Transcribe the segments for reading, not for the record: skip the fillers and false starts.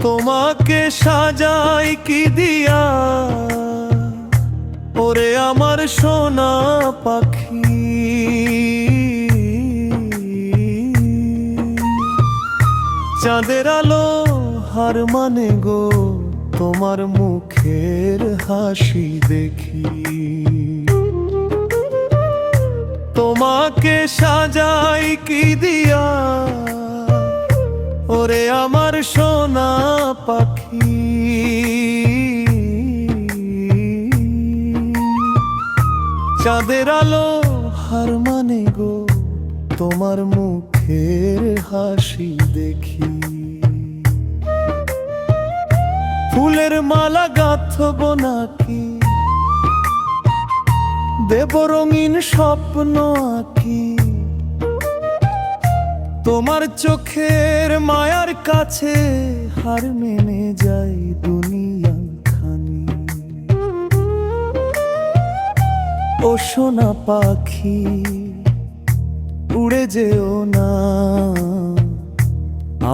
তোমাকে সাজাই কি দিয়া ওরে আমার সোনা পাখি। চাঁদের আলো হার মানে গো তোমার মুখের হাসি দেখি। তোমাকে সাজাই কি দিয়া ওরে আমার সোনা পাখি। চাঁদের আলো হার মানে গো তোমার মুখের হাসি দেখি। ফুলের মালা গাঁথব নাকি দেব রঙিন স্বপ্ন আঁকি। তোমার চোখের মায়ার কাছে হার মেনে যাই দুনিয়া খানি। ও সোনা পাখি উড়ে যেও না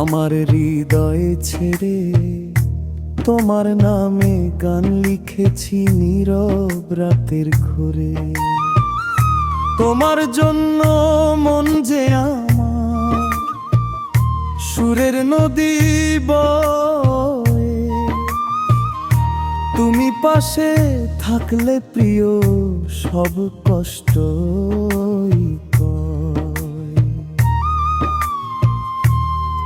আমার হৃদয় ছেড়ে। তোমার নামে গান লিখেছি নীরব রাতের ঘরে। তোমার জন্য মন যে আমার সুরের নদী বয়ে। তুমি পাশে থাকলে প্রিয় সব কষ্টই কয়।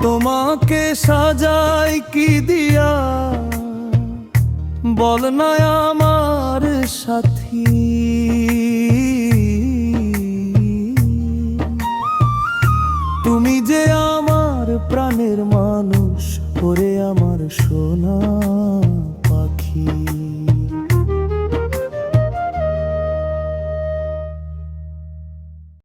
তোমাকে সাজাই কি দিয়া বল না আমার সাথী। তুমি যে আমার প্রাণের মানুষ ওরে আমার সোনা।